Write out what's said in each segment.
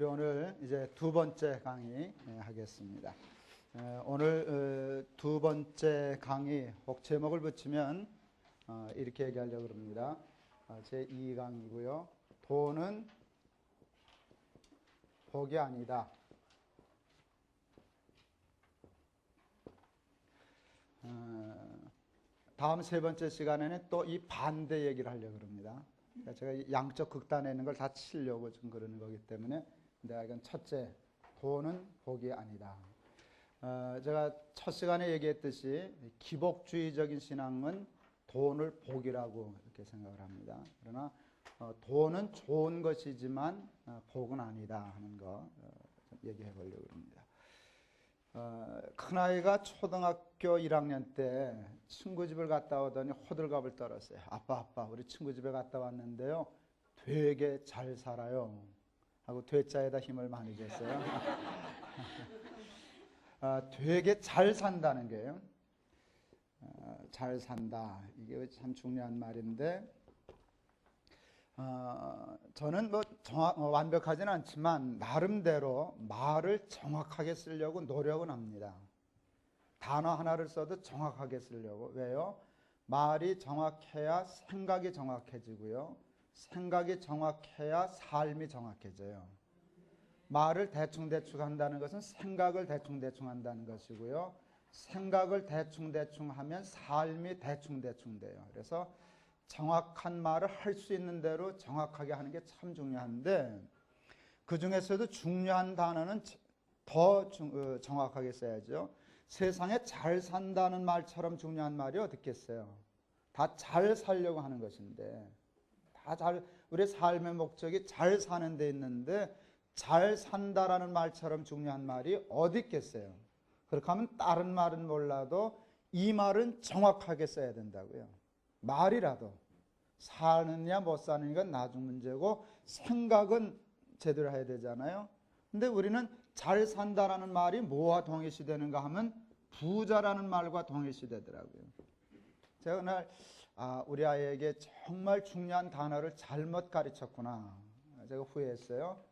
우리 오늘 이제 두 번째 강의 하겠습니다. 오늘 두 번째 강의 혹 제목을 붙이면 이렇게 얘기하려고 합니다. 제 2강이고요. 돈은 복이 아니다. 다음 세 번째 시간에는 또 이 반대 얘기를 하려고 합니다. 그러니까 제가 양쪽 극단에 있는 걸 다 치려고 좀 그러는 거기 때문에 내가 이건 첫째, 돈은 복이 아니다. 제가 첫 시간에 얘기했듯이 기복주의적인 신앙은 돈을 복이라고 이렇게 생각을 합니다. 그러나 돈은 좋은 것이지만 복은 아니다 하는 거 얘기해 보려고 합니다. 큰아이가 초등학교 1학년 때 친구 집을 갔다 오더니 호들갑을 떨었어요. 아빠 우리 친구 집에 갔다 왔는데요 되게 잘 살아요 하고 되자에다 힘을 많이 줬어요. 되게 잘 산다는 게요, 잘 산다, 이게 참 중요한 말인데 저는 완벽하지는 않지만 나름대로 말을 정확하게 쓰려고 노력은 합니다. 단어 하나를 써도 정확하게 쓰려고. 왜요? 말이 정확해야 생각이 정확해지고요. 생각이 정확해야 삶이 정확해져요. 말을 대충대충 한다는 것은 생각을 대충대충 한다는 것이고요. 생각을 대충대충 하면 삶이 대충대충 돼요. 그래서 정확한 말을 할 수 있는 대로 정확하게 하는 게 참 중요한데 그 중에서도 중요한 단어는 더 정확하게 써야죠. 세상에 잘 산다는 말처럼 중요한 말이 어디 있겠어요. 다 잘 살려고 하는 것인데 우리 삶의 목적이 잘 사는 데 있는데 잘 산다라는 말처럼 중요한 말이 어디 있겠어요. 그렇게 하면 다른 말은 몰라도 이 말은 정확하게 써야 된다고요. 말이라도 사느냐 못 사는 건 나중 문제고 생각은 제대로 해야 되잖아요. 근데 우리는 잘 산다라는 말이 뭐와 동일시 되는가 하면 부자라는 말과 동일시 되더라고요. 제가 그날 우리 아이에게 정말 중요한 단어를 잘못 가르쳤구나 제가 후회했어요.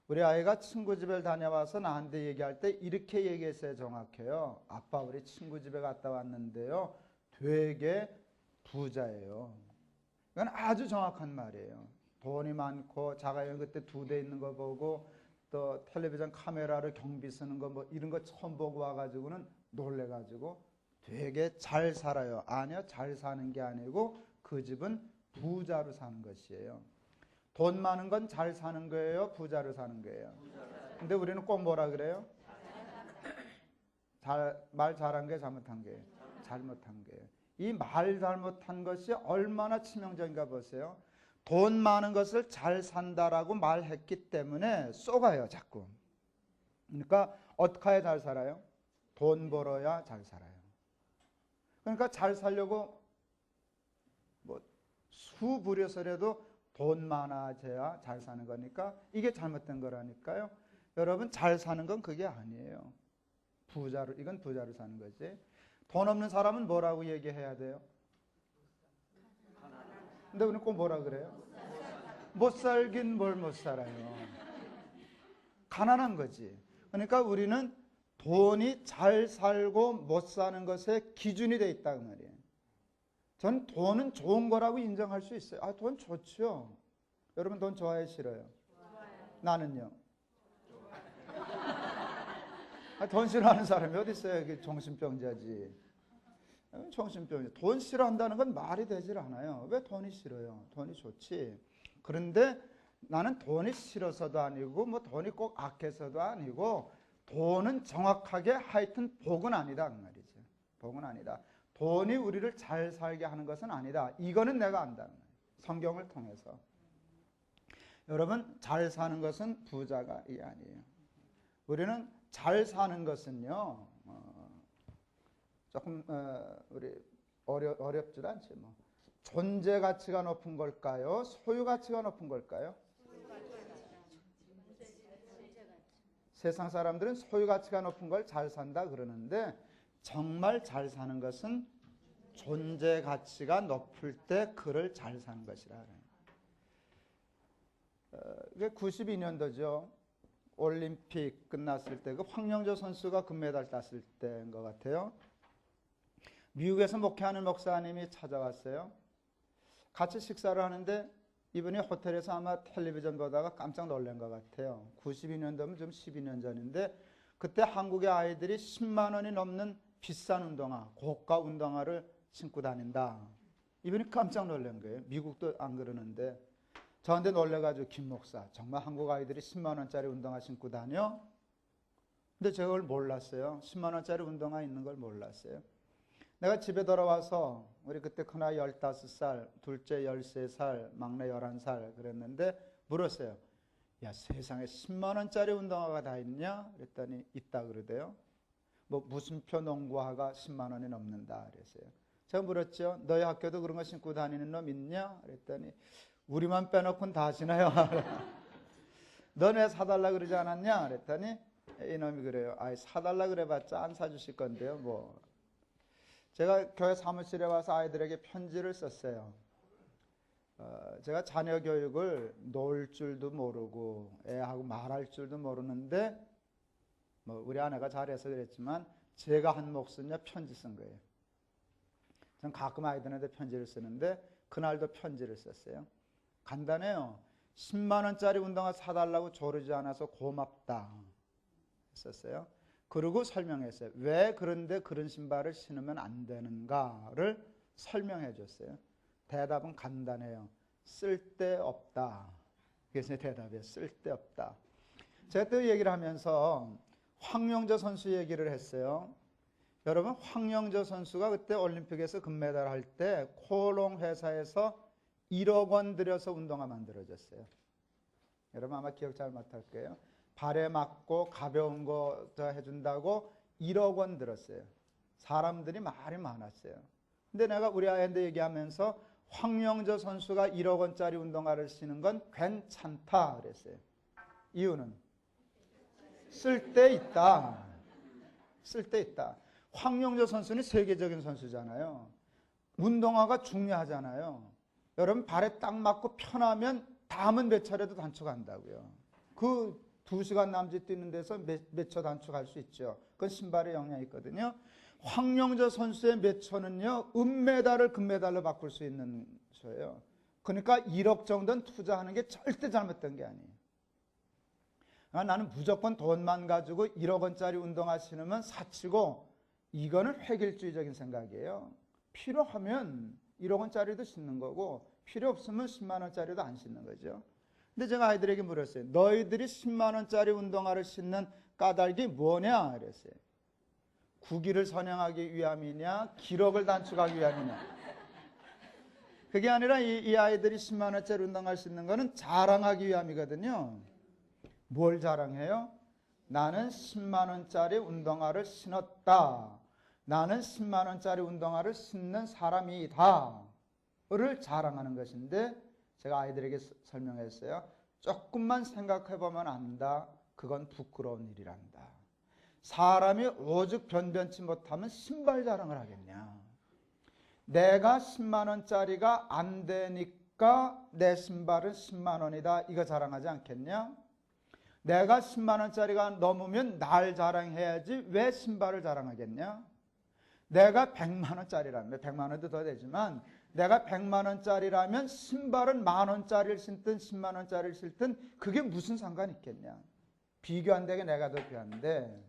우리 아이가 친구 집에 다녀와서 나한테 얘기할 때 이렇게 얘기했어요. 정확해요. 아빠 우리 친구 집에 갔다 왔는데요 되게 부자예요. 이건 아주 정확한 말이에요. 돈이 많고 자가용 그때 2대 있는 거 보고 또 텔레비전 카메라를 경비 쓰는 거 뭐 이런 거 처음 보고 와가지고는 놀래가지고 되게 잘 살아요. 아니요, 잘 사는 게 아니고 그 집은 부자로 사는 것이에요. 돈 많은 건 잘 사는 거예요, 부자로 사는 거예요? 근데 우리는 꼭 뭐라 그래요? 말 잘한 게 잘못한 거예요. 잘못한 거예요. 이 말 잘못한 것이 얼마나 치명적인가 보세요. 돈 많은 것을 잘 산다라고 말했기 때문에 쏘가요 자꾸. 그러니까 어떻게 해야 잘 살아요? 돈 벌어야 잘 살아요. 그러니까 잘 살려고 수부려서라도 돈 많아져야 잘 사는 거니까 이게 잘못된 거라니까요. 여러분 잘 사는 건 그게 아니에요. 이건 부자로 사는 거지. 돈 없는 사람은 뭐라고 얘기해야 돼요? 근데 우리는 꼭 뭐라 그래요? 못 살긴 뭘 못 살아요. 가난한 거지. 그러니까 우리는 돈이 잘 살고 못 사는 것에 기준이 돼 있다 그 말이에요. 전 돈은 좋은 거라고 인정할 수 있어요. 돈 좋죠. 여러분 돈 좋아해요, 싫어요? 좋아요. 나는요. 돈 싫어하는 사람이 어디 있어요? 이게 정신병자지. 정신병자. 돈 싫어한다는 건 말이 되질 않아요. 왜 돈이 싫어요? 돈이 좋지. 그런데 나는 돈이 싫어서도 아니고 뭐 돈이 꼭 악해서도 아니고 돈은 정확하게 하여튼 복은 아니다 그 말이죠. 복은 아니다. 돈이 우리를 잘 살게 하는 것은 아니다. 이거는 내가 안다는 거예요. 성경을 통해서. 여러분 잘 사는 것은 부자가 아니에요. 우리는 잘 사는 것은요 조금 우리 어렵지 않지 뭐. 존재 가치가 높은 걸까요? 소유 가치가 높은 걸까요? 세상 사람들은 소유 가치가 높은 걸 잘 산다 그러는데 정말 잘 사는 것은 존재 가치가 높을 때 그를 잘 사는 것이라. 그게 92년도죠. 올림픽 끝났을 때 그 황영조 선수가 금메달 땄을 때인 것 같아요. 미국에서 목회하는 목사님이 찾아왔어요. 같이 식사를 하는데 이분이 호텔에서 아마 텔레비전 보다가 깜짝 놀란 것 같아요. 92년도면 좀 12년 전인데 그때 한국의 아이들이 10만 원이 넘는 비싼 운동화, 고가 운동화를 신고 다닌다. 이분이 깜짝 놀란 거예요. 미국도 안 그러는데. 저한테 놀래가지고 김 목사, 정말 한국 아이들이 10만 원짜리 운동화 신고 다녀? 근데 제가 그걸 몰랐어요. 10만 원짜리 운동화 있는 걸 몰랐어요. 내가 집에 돌아와서 우리 그때 큰아이 15살, 둘째 13살, 막내 11살 그랬는데 물었어요. 야, 세상에 10만 원짜리 운동화가 다 있냐? 그랬더니 있다 그러대요. 뭐 무슨 표 농구화가 10만 원이 넘는다 그랬어요. 제가 물었죠. 너희 학교도 그런 거 신고 다니는 놈 있냐? 그랬더니 우리만 빼놓고는 다 신어요. 너네 사달라 그러지 않았냐? 그랬더니 이놈이 그래요. 아이 사달라 그래봤자 안 사주실 건데요. 뭐 제가 교회 사무실에 와서 아이들에게 편지를 썼어요. 제가 자녀 교육을 놀 줄도 모르고 애하고 말할 줄도 모르는데 뭐 우리 아내가 잘해서 그랬지만 제가 한 몫은요 편지 쓴 거예요. 전 가끔 아이들한테 편지를 쓰는데 그날도 편지를 썼어요. 간단해요. 10만 원짜리 운동화 사달라고 조르지 않아서 고맙다 했었어요. 그리고 설명했어요. 왜 그런데 그런 신발을 신으면 안 되는가를 설명해 줬어요. 대답은 간단해요. 쓸데없다. 그래서 대답이에요. 쓸데없다. 제가 또 얘기를 하면서 황영조 선수 얘기를 했어요. 여러분 황영조 선수가 그때 올림픽에서 금메달 할 때 코롱 회사에서 1억 원 들여서 운동화 만들어줬어요. 여러분 아마 기억 잘 못할 거예요. 발에 맞고 가벼운 거 해준다고 1억 원 들었어요. 사람들이 말이 많았어요. 근데 내가 우리 아이한테 얘기하면서 황영조 선수가 1억 원짜리 운동화를 신는 건 괜찮다 그랬어요. 이유는 쓸데있다. 쓸데있다. 황영조 선수는 세계적인 선수잖아요. 운동화가 중요하잖아요. 여러분 발에 딱 맞고 편하면 다음은 몇 차례도 단축한다고요. 그 2시간 남짓 뛰는 데서 몇 초 단축할 수 있죠. 그건 신발에 영향이 있거든요. 황영조 선수의 몇 초는요. 은메달을 금메달로 바꿀 수 있는 초예요. 그러니까 1억 정도는 투자하는 게 절대 잘못된 게 아니에요. 나는 무조건 돈만 가지고 1억 원짜리 운동화 신으면 사치고 이거는 획일주의적인 생각이에요. 필요하면 1억 원짜리도 신는 거고 필요 없으면 10만 원짜리도 안 신는 거죠. 근데 제가 아이들에게 물었어요. 너희들이 10만 원짜리 운동화를 신는 까닭이 뭐냐? 그랬어요. 국위를 선양하기 위함이냐? 기록을 단축하기 위함이냐? 그게 아니라 이 아이들이 10만 원짜리 운동화를 신는 거는 자랑하기 위함이거든요. 뭘 자랑해요? 나는 10만 원짜리 운동화를 신었다. 나는 10만 원짜리 운동화를 신는 사람이다. 를 자랑하는 것인데 제가 아이들에게 설명했어요. 조금만 생각해보면 안다. 그건 부끄러운 일이란다. 사람이 오죽 변변치 못하면 신발 자랑을 하겠냐. 내가 10만 원짜리가 안 되니까 내 신발은 10만 원이다. 이거 자랑하지 않겠냐? 내가 10만 원짜리가 넘으면 날 자랑해야지 왜 신발을 자랑하겠냐? 내가 100만 원짜리라면 100만 원도 더 되지만 내가 100만 원짜리라면 신발은 만 원짜리를 신든 10만 원짜리를 신든 그게 무슨 상관이 있겠냐. 비교 안 되게 내가 더 귀한데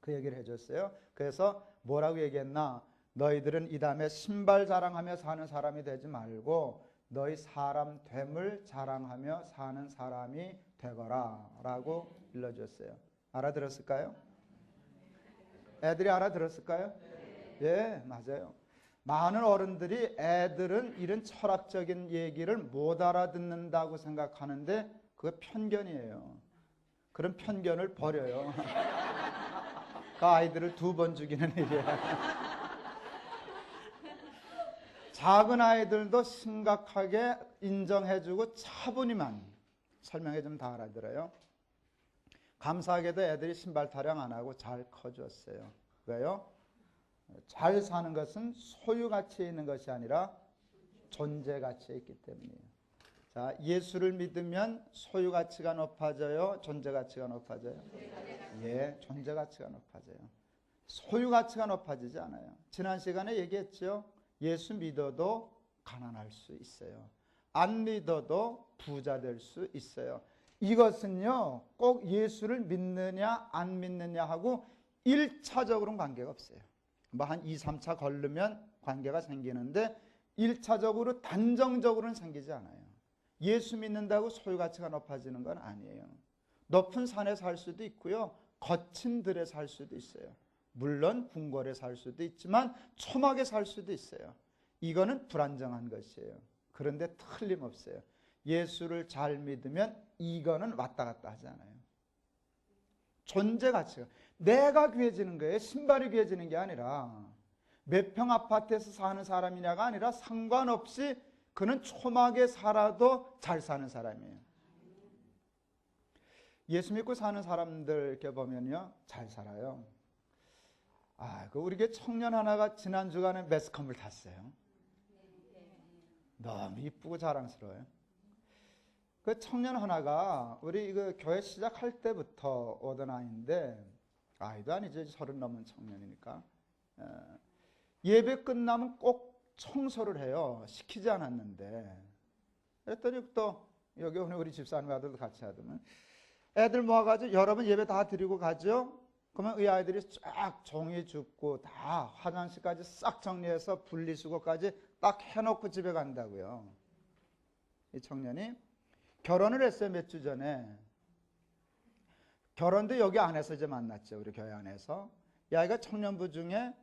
그 얘기를 해줬어요. 그래서 뭐라고 얘기했나. 너희들은 이 다음에 신발 자랑하며 사는 사람이 되지 말고 너희 사람 됨을 자랑하며 사는 사람이 되거라 라고 일러줬어요. 알아들었을까요? 애들이 알아들었을까요? 예, 맞아요. 많은 어른들이 애들은 이런 철학적인 얘기를 못 알아듣는다고 생각하는데 그거 편견이에요. 그런 편견을 버려요. 그 아이들을 2번 죽이는 일이에요. 작은 아이들도 심각하게 인정해주고 차분히만 설명해주면 다 알아들어요. 감사하게도 애들이 신발 타령 안 하고 잘 커졌어요. 왜요? 잘 사는 것은 소유 가치에 있는 것이 아니라 존재 가치에 있기 때문이에요. 자, 예수를 믿으면 소유 가치가 높아져요? 존재 가치가 높아져요? 예, 존재 가치가 높아져요. 소유 가치가 높아지지 않아요. 지난 시간에 얘기했죠. 예수 믿어도 가난할 수 있어요. 안 믿어도 부자 될 수 있어요. 이것은요, 꼭 예수를 믿느냐 안 믿느냐 하고 1차적으로는 관계가 없어요. 뭐 한 2, 3차 걸르면 관계가 생기는데 1차적으로 단정적으로는 생기지 않아요. 예수 믿는다고 소유 가치가 높아지는 건 아니에요. 높은 산에 살 수도 있고요. 거친 들에 살 수도 있어요. 물론 궁궐에 살 수도 있지만 초막에 살 수도 있어요. 이거는 불안정한 것이에요. 그런데 틀림없어요. 예수를 잘 믿으면 이거는 왔다 갔다 하지 않아요. 존재 가치가 내가 귀해지는 거예요. 신발이 귀해지는 게 아니라 몇 평 아파트에서 사는 사람이냐가 아니라 상관없이 그는 초막에 살아도 잘 사는 사람이에요. 예수 믿고 사는 사람들 이렇게 보면요, 잘 살아요. 우리 교회 청년 하나가 지난 주간에 매스컴을 탔어요. 너무 이쁘고 자랑스러워요. 그 청년 하나가 우리 그 교회 시작할 때부터 오던 아이인데, 아이도 아니죠, 30 넘은 청년이니까. 예배 끝나면 꼭 청소를 해요. 시키지 않았는데. 그랬더니 또 여기 오늘 우리 집사님 아들도 같이 하더만, 애들 모아가지고 여러분 예배 다 드리고 가죠? 그러면 이 아이들이 쫙 종이 줍고 다 화장실까지 싹 정리해서 분리수거까지 딱 해놓고 집에 간다고요. 이 청년이 결혼을 했어요. 몇 주 전에. 결혼도 여기 안에서 이제 만났죠. 우리 교회 안에서. 이 아이가 청년부 중에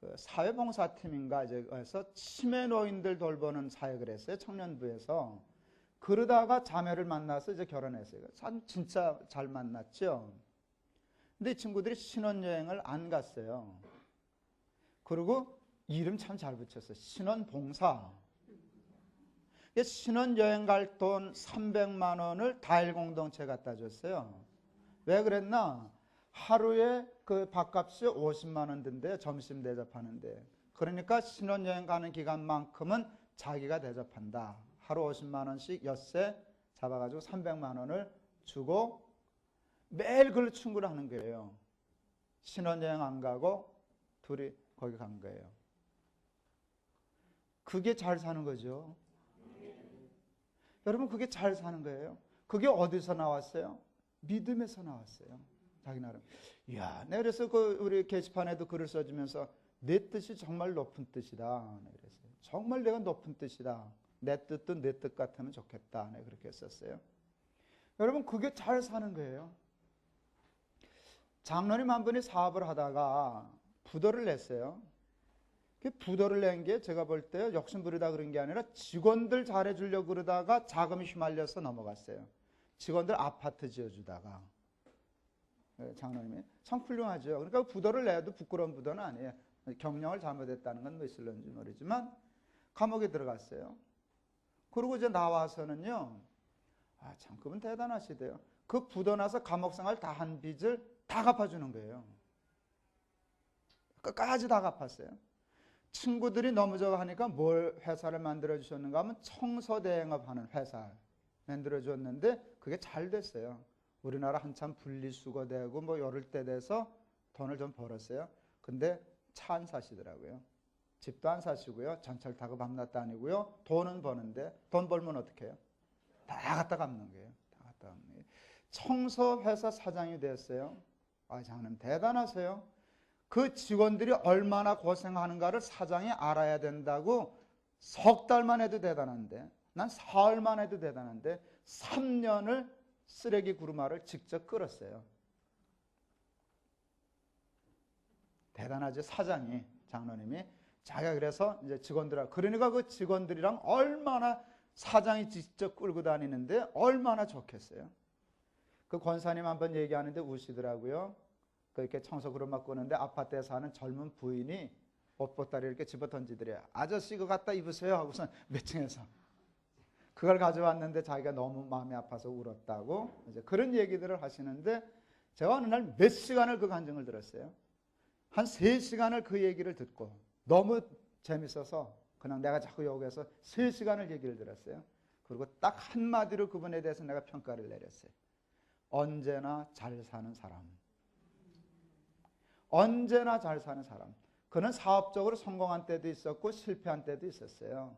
그 사회봉사팀인가 이제 해서 치매 노인들 돌보는 사역을 했어요. 청년부에서. 그러다가 자매를 만나서 이제 결혼했어요. 참 진짜 잘 만났죠. 근데 이 친구들이 신혼여행을 안 갔어요. 그리고 이름 참 잘 붙였어요. 신혼봉사. 신혼여행 갈 돈 300만 원을 다일 공동체 갖다 줬어요. 왜 그랬나? 하루에 그 밥값이 50만 원 든대요. 점심 대접하는데. 그러니까 신혼여행 가는 기간만큼은 자기가 대접한다. 하루 50만 원씩 엿새 잡아가지고 300만 원을 주고 매일 그걸 충고하는 거예요. 신혼여행 안 가고 둘이 거기 간 거예요. 그게 잘 사는 거죠. 여러분, 그게 잘 사는 거예요. 그게 어디서 나왔어요? 믿음에서 나왔어요. 자기 나름. 이야, 내가 그래서 그 우리 게시판에도 글을 써주면서 내 뜻이 정말 높은 뜻이다. 그랬어요. 정말 내가 높은 뜻이다. 내 뜻도 내 뜻 같으면 좋겠다. 네, 그렇게 했었어요. 여러분, 그게 잘 사는 거예요. 장로님 한 분이 사업을 하다가 부도를 냈어요. 그 부도를 낸 게 제가 볼 때 욕심부리다 그런 게 아니라 직원들 잘해주려고 그러다가 자금이 휘말려서 넘어갔어요. 직원들 아파트 지어주다가. 장로님이 참 훌륭하죠. 그러니까 부도를 내도 부끄러운 부도는 아니에요. 경영을 잘못했다는 건 뭐 있을런지 모르지만 감옥에 들어갔어요. 그리고 이제 나와서는요, 참 그분 대단하시대요. 그 부도 나서 감옥 생활 다 한 빚을 다 갚아주는 거예요. 끝까지 다 갚았어요. 친구들이 너무 저거 하니까 뭘 회사를 만들어 주셨는가 하면 청소대행업 하는 회사 만들어 줬는데 그게 잘 됐어요. 우리나라 한참 분리수거되고 뭐 이럴 때 돼서 돈을 좀 벌었어요. 근데 차 안 사시더라고요. 집도 안 사시고요. 전철 타고 밤낮 다니고요. 돈은 버는데 돈 벌면 어떻게 해요? 다 갖다 갚는 거예요. 다 갖다 갚는 거예요. 청소회사 사장이 됐어요. 장님 대단하세요. 그 직원들이 얼마나 고생하는가를 사장이 알아야 된다고 석 달만 해도 대단한데, 난 사흘만 해도 대단한데 3년을 쓰레기 구루마를 직접 끌었어요. 대단하죠. 사장이, 장로님이. 자기가 그래서 이제 직원들하고, 그러니까 그 직원들이랑 얼마나 사장이 직접 끌고 다니는데 얼마나 좋겠어요. 그 권사님 한번 얘기하는데 우시더라고요. 그렇게 청소 구루마 끄는데 아파트에 사는 젊은 부인이 옷보따리 이렇게 집어 던지더래요. 아저씨 그거 갖다 입으세요 하고선 몇 층에서 그걸 가져왔는데 자기가 너무 마음이 아파서 울었다고 이제 그런 얘기들을 하시는데, 제가 어느 날 몇 시간을 그 간증을 들었어요. 한 3시간을 그 얘기를 듣고 너무 재밌어서 그냥 내가 자꾸 여기서 3시간을 얘기를 들었어요. 그리고 딱 한마디로 그분에 대해서 내가 평가를 내렸어요. 언제나 잘 사는 사람. 언제나 잘 사는 사람. 그는 사업적으로 성공한 때도 있었고 실패한 때도 있었어요.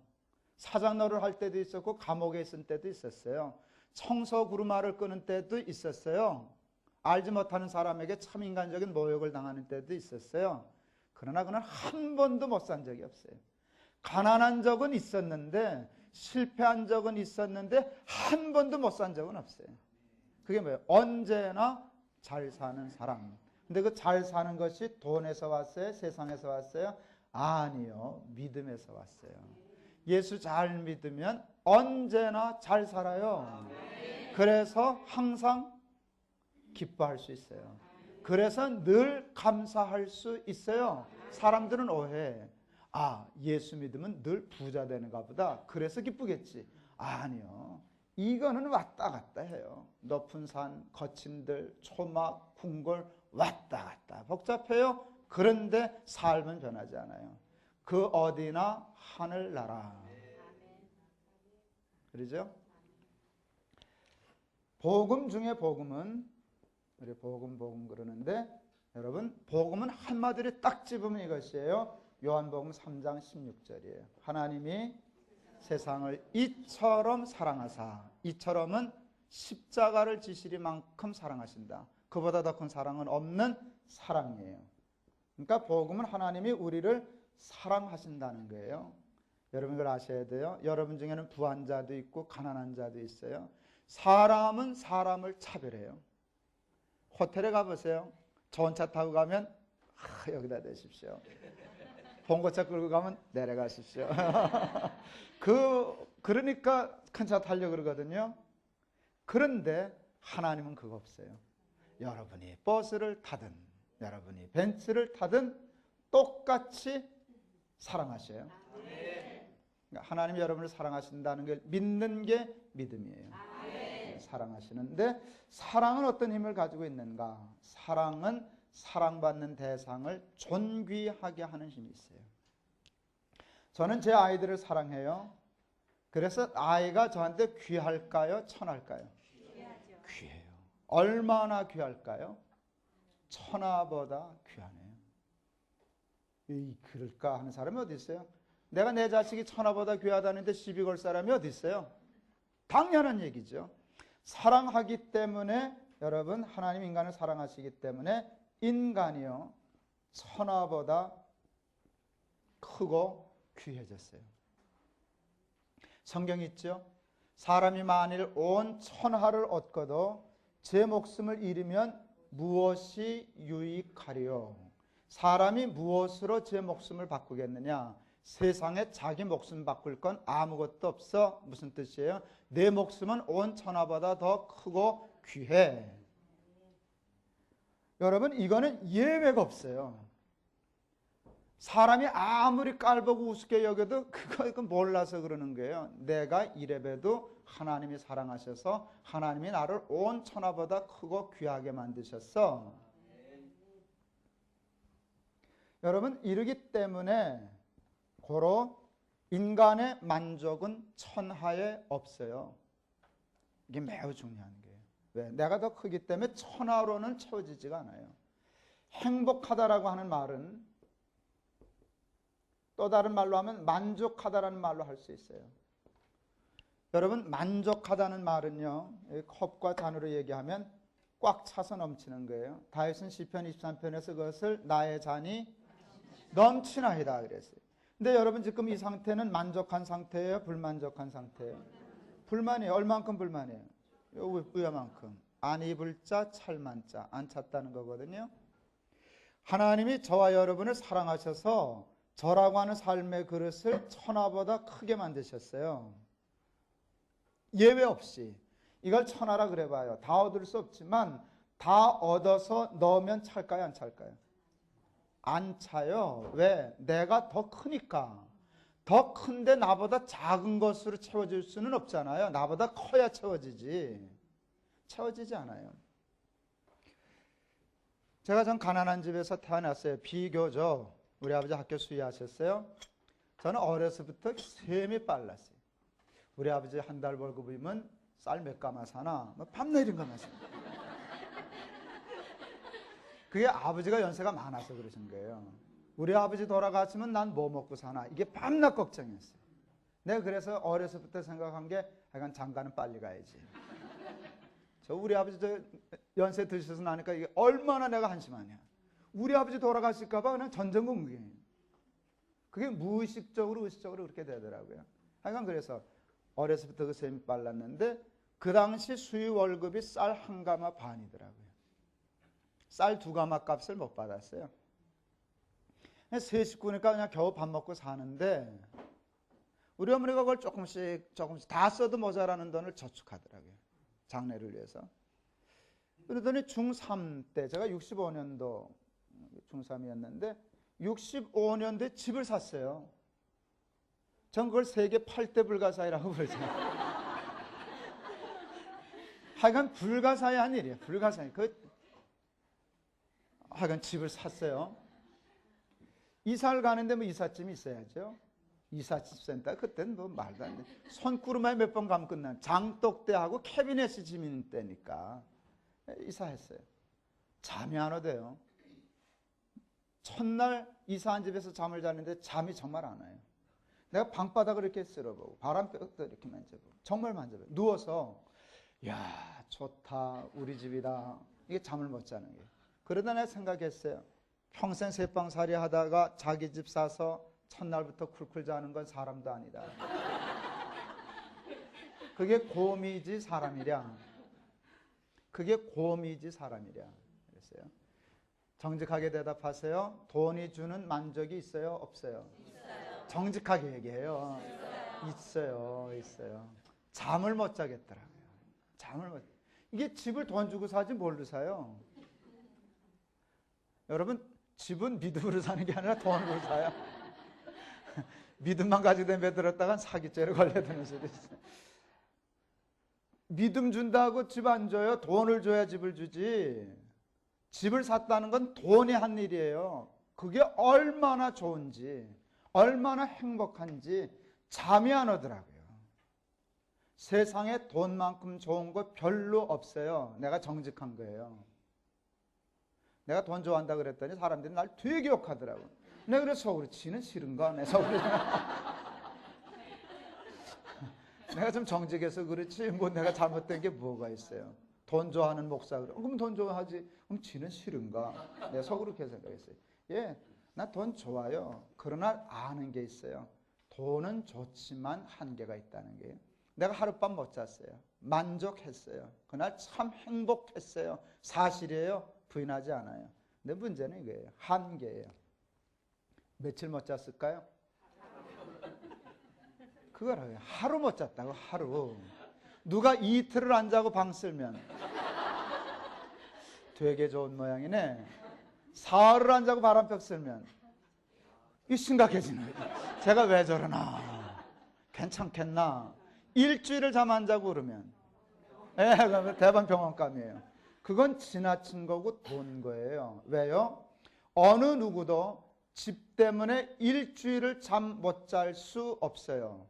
사장 노릇을 할 때도 있었고 감옥에 있을 때도 있었어요. 청소 구루마를 끄는 때도 있었어요. 알지 못하는 사람에게 참 인간적인 모욕을 당하는 때도 있었어요. 그러나 그는 한 번도 못 산 적이 없어요. 가난한 적은 있었는데 실패한 적은 있었는데 한 번도 못 산 적은 없어요. 그게 뭐예요? 언제나 잘 사는 사람. 근데 그 잘 사는 것이 돈에서 왔어요? 세상에서 왔어요? 아니요. 믿음에서 왔어요. 예수 잘 믿으면 언제나 잘 살아요. 그래서 항상 기뻐할 수 있어요. 그래서 늘 감사할 수 있어요. 사람들은 오해해. 아, 예수 믿으면 늘 부자 되는가 보다. 그래서 기쁘겠지. 아니요. 이거는 왔다 갔다 해요. 높은 산, 거친 들, 초막, 궁궐 왔다 갔다. 복잡해요. 그런데 삶은 변하지 않아요. 그 어디나 하늘나라. 그러죠? 복음 중에 복음은 우리 복음 그러는데 여러분 복음은 한마디로 딱 집으면 이것이에요. 요한복음 3장 16절이에요. 하나님이 세상을 이처럼 사랑하사. 이처럼은 십자가를 지시리만큼 사랑하신다. 그보다 더 큰 사랑은 없는 사랑이에요. 그러니까 복음은 하나님이 우리를 사랑하신다는 거예요. 여러분 이걸 아셔야 돼요. 여러분 중에는 부한 자도 있고 가난한 자도 있어요. 사람은 사람을 차별해요. 호텔에 가보세요. 좋은 차 타고 가면 여기다 대십시오. 봉고차 끌고 가면 내려가십시오. 그러니까 큰 차 타려고 그러거든요. 그런데 하나님은 그거 없어요. 여러분이 버스를 타든 여러분이 벤츠를 타든 똑같이 사랑하셔요. 그러니까 하나님이 여러분을 사랑하신다는 걸 믿는 게 믿음이에요. 사랑하시는데 사랑은 어떤 힘을 가지고 있는가? 사랑은 사랑받는 대상을 존귀하게 하는 힘이 있어요. 저는 제 아이들을 사랑해요. 그래서 아이가 저한테 귀할까요? 천할까요? 귀해요. 얼마나 귀할까요? 천하보다 귀하네요. 그럴까 하는 사람이 어디 있어요? 내가 내 자식이 천하보다 귀하다는데 시비 걸 사람이 어디 있어요? 당연한 얘기죠. 사랑하기 때문에 여러분 하나님 인간을 사랑하시기 때문에 인간이요 천하보다 크고 귀해졌어요. 성경 있죠? 사람이 만일 온 천하를 얻고도 제 목숨을 잃으면 무엇이 유익하리요? 사람이 무엇으로 제 목숨을 바꾸겠느냐? 세상에 자기 목숨 바꿀 건 아무것도 없어. 무슨 뜻이에요? 내 목숨은 온 천하보다 더 크고 귀해. 여러분 이거는 예외가 없어요. 사람이 아무리 깔보고 우습게 여겨도 그거 몰라서 그러는 거예요. 내가 이래봬도 하나님이 사랑하셔서 하나님이 나를 온 천하보다 크고 귀하게 만드셨어. 여러분 이러기 때문에 고로 인간의 만족은 천하에 없어요. 이게 매우 중요한 거예요. 왜? 내가 더 크기 때문에 천하로는 채워지지가 않아요. 행복하다라고 하는 말은 또 다른 말로 하면 만족하다라는 말로 할 수 있어요. 여러분 만족하다는 말은요. 컵과 잔으로 얘기하면 꽉 차서 넘치는 거예요. 다윗은 시편 23편에서 그것을 나의 잔이 넘치나이다 그랬어요. 근데 여러분 지금 이 상태는 만족한 상태예요? 불만족한 상태예요? 불만이에요. 얼만큼 불만이에요? 요만큼. 안 입을 자 찰만 자 안 찼다는 거거든요. 하나님이 저와 여러분을 사랑하셔서 저라고 하는 삶의 그릇을 천하보다 크게 만드셨어요. 예외 없이. 이걸 천하라 그래봐요. 다 얻을 수 없지만 다 얻어서 넣으면 찰까요? 안 찰까요? 안 차요. 왜? 내가 더 크니까. 더 큰데 나보다 작은 것으로 채워질 수는 없잖아요. 나보다 커야 채워지지. 채워지지 않아요. 제가 전 가난한 집에서 태어났어요. 비교적. 우리 아버지 학교 수의하셨어요. 저는 어려서부터 셈이 빨랐어요. 우리 아버지 한 달 월급이면 쌀 몇 가마 사나? 뭐 밤내린 가마 사나? 그게 아버지가 연세가 많아서 그러신 거예요. 우리 아버지 돌아가시면 난 뭐 먹고 사나? 이게 밤낮 걱정이었어요. 내가 그래서 어려서부터 생각한 게 약간 장가는 빨리 가야지. 저 우리 아버지 저 연세 드셔서 나니까 이게 얼마나 내가 한심하냐. 우리 아버지 돌아가실까 봐 그냥 전전긍긍이에요. 그게 무의식적으로 의식적으로 그렇게 되더라고요. 하여간 그래서 어려서부터 그 셈이 빨랐는데 그 당시 수의 월급이 쌀 한 가마 반이더라고요. 쌀 두 가마 값을 못 받았어요. 세 식구니까 그냥 겨우 밥 먹고 사는데 우리 어머니가 그걸 조금씩 다 써도 모자라는 돈을 저축하더라고요. 장례를 위해서. 그러더니 중3 때 제가 65년도 중3이었는데 65년도에 집을 샀어요. 전 그걸 세계 8대 불가사의라고 그러죠. 하여간 불가사의한 일이에요. 불가사의. 하여간 집을 샀어요. 이사를 가는데 뭐 이삿짐이 있어야죠. 이삿센터 그때는 뭐 말도 안 돼. 손구름에 몇 번 가면 끝나는 장독대하고 캐비넷이 짐인 때니까 이사했어요. 잠이 안 오대요. 첫날 이사한 집에서 잠을 자는데 잠이 정말 안 와요. 내가 방바닥을 이렇게 쓸어보고 바람벽도 이렇게 만져보고 정말 만져보고 누워서 야 좋다 우리 집이다 이게 잠을 못 자는 거예요. 그러다 내가 생각했어요. 평생 새방살이 하다가 자기 집 사서 첫날부터 쿨쿨 자는 건 사람도 아니다. 그게 곰이지 사람이랴. 그게 곰이지 사람이랴. 그랬어요. 정직하게 대답하세요. 돈이 주는 만족이 있어요? 없어요? 있어요. 정직하게 얘기해요. 있어요. 잠을 못 자겠더라고요. 이게 집을 돈 주고 사지 뭘로 사요? 여러분 집은 믿음으로 사는 게 아니라 돈으로 사요. 믿음만 가지고 내버렸다간 사기죄로 걸려드는 수도 있어요. 믿음 준다고 집 안 줘요. 돈을 줘야 집을 주지. 집을 샀다는 건 돈이 한 일이에요. 그게 얼마나 좋은지 얼마나 행복한지 잠이 안 오더라고요. 세상에 돈만큼 좋은 거 별로 없어요. 내가 정직한 거예요. 내가 돈 좋아한다 그랬더니 사람들이 날 되게 욕하더라고요. 내가 그래서 속으로 지는 싫은가? 내 속으로 내가 좀 정직해서 그렇지 뭐 내가 잘못된 게 뭐가 있어요. 돈 좋아하는 목사 그럼 돈 좋아하지. 그럼 지는 싫은가? 내 속으로 그렇게 생각했어요. 예, 나 돈 좋아요. 그러나 아는 게 있어요. 돈은 좋지만 한계가 있다는 게요. 내가 하룻밤 못 잤어요. 만족했어요. 그날 참 행복했어요. 사실이에요. 부인하지 않아요. 근데 문제는 이거예요. 한계예요. 며칠 못 잤을까요? 그거라고요. 하루 못 잤다고 하루. 누가 이틀을 안 자고 방 쓸면 되게 좋은 모양이네. 사흘을 안 자고 바람펴 쓸면 이 심각해지는 거예요. 제가 왜 저러나 괜찮겠나. 일주일을 잠 안 자고 그러면 대반병원감이에요. 그건 지나친 거고 돈 거예요. 왜요? 어느 누구도 집 때문에 일주일을 잠 못 잘 수 없어요.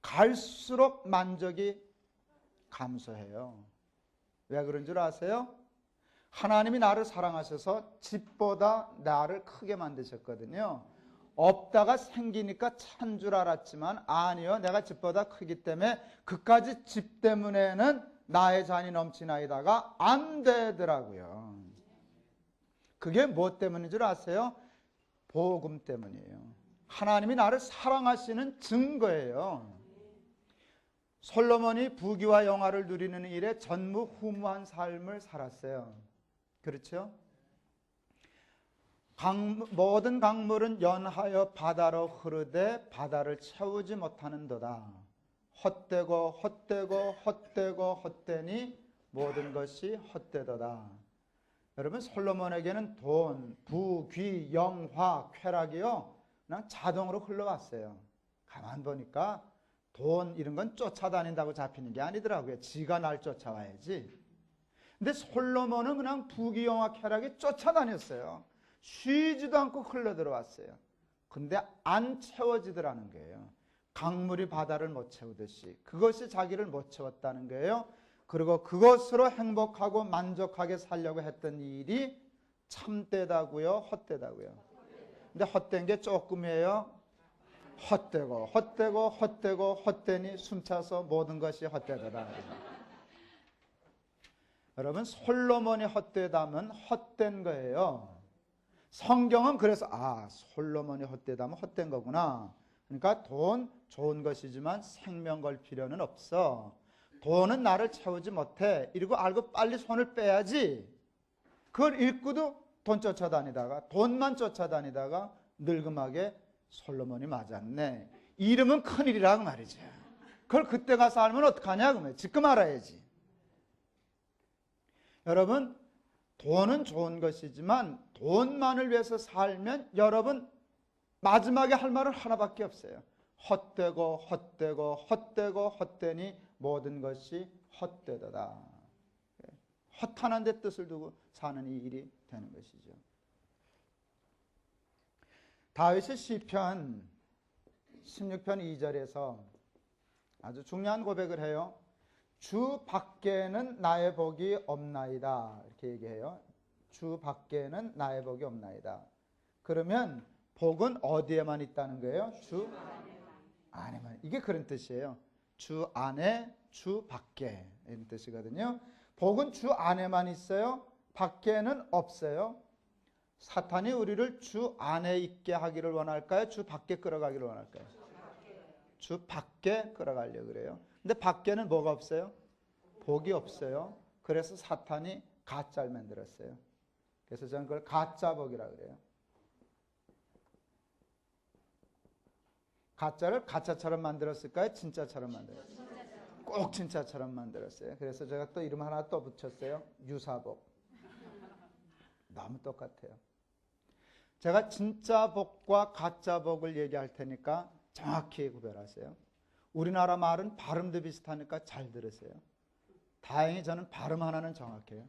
갈수록 만족이 감소해요. 왜 그런 줄 아세요? 하나님이 나를 사랑하셔서 집보다 나를 크게 만드셨거든요. 없다가 생기니까 찬 줄 알았지만 아니요. 내가 집보다 크기 때문에 그까지 집 때문에는 나의 잔이 넘치나이다가 안 되더라고요. 그게 뭐 때문인 줄 아세요? 복음 때문이에요. 하나님이 나를 사랑하시는 증거예요. 솔로몬이 부귀와 영화를 누리는 일에 전무후무한 삶을 살았어요. 그렇죠? 모든 강물은 연하여 바다로 흐르되 바다를 채우지 못하는도다. 헛되니 모든 것이 헛되도다. 여러분 솔로몬에게는 돈, 부귀, 영화, 쾌락이요 그냥 자동으로 흘러왔어요. 가만 보니까 돈 이런 건 쫓아다닌다고 잡히는 게 아니더라고요. 지가 날 쫓아와야지. 근데 솔로몬은 그냥 부귀, 영화, 쾌락이 쫓아다녔어요. 쉬지도 않고 흘러들어왔어요. 근데 안 채워지더라는 거예요. 강물이 바다를 못 채우듯이 그것이 자기를 못 채웠다는 거예요. 그리고 그것으로 행복하고 만족하게 살려고 했던 일이 참되다고요, 헛되다고요? 근데 헛된 게 조금이에요. 헛되고 헛되고 헛되고 헛되니 숨차서 모든 것이 헛되더라. 여러분, 솔로몬이 헛되다면 헛된 거예요. 성경은 그래서 솔로몬이 헛되다면 헛된 거구나. 그러니까 돈 좋은 것이지만 생명 걸 필요는 없어. 돈은 나를 채우지 못해. 이러고 알고 빨리 손을 빼야지. 그걸 읽고도 돈 쫓아다니다가 돈만 쫓아다니다가 늙음하게 솔로몬이 맞았네. 이러면 큰일이라고 말이죠. 그걸 그때 가서 알면 어떡하냐 그러면 지금 알아야지. 여러분, 돈은 좋은 것이지만 돈만을 위해서 살면 여러분 마지막에 할 말은 하나밖에 없어요. 헛되고 헛되고 헛되고 헛되니 모든 것이 헛되더라. 헛하는 데 뜻을 두고 사는 이 일이 되는 것이죠. 다윗의 시편 16편 2절에서 아주 중요한 고백을 해요. 주 밖에는 나의 복이 없나이다. 이렇게 얘기해요. 주 밖에는 나의 복이 없나이다. 그러면 복은 어디에만 있다는 거예요? 주 안에만. 이게 그런 뜻이에요. 주 안에, 주 밖에 이런 뜻이거든요. 복은 주 안에만 있어요. 밖에는 없어요. 사탄이 우리를 주 안에 있게 하기를 원할까요? 주 밖에 끌어가기를 원할까요? 주 밖에 끌어가려고 그래요. 근데 밖에는 뭐가 없어요? 복이 없어요. 그래서 사탄이 가짜를 만들었어요. 그래서 저는 그걸 가짜 복이라고 그래요. 가짜를 가짜처럼 만들었을까요? 진짜처럼 만들었어요? 꼭 진짜처럼 만들었어요. 그래서 제가 또 이름 하나 또 붙였어요. 유사복. 너무 똑같아요. 제가 진짜 복과 가짜 복을 얘기할 테니까 정확히 구별하세요. 우리나라 말은 발음도 비슷하니까 잘 들으세요. 다행히 저는 발음 하나는 정확해요.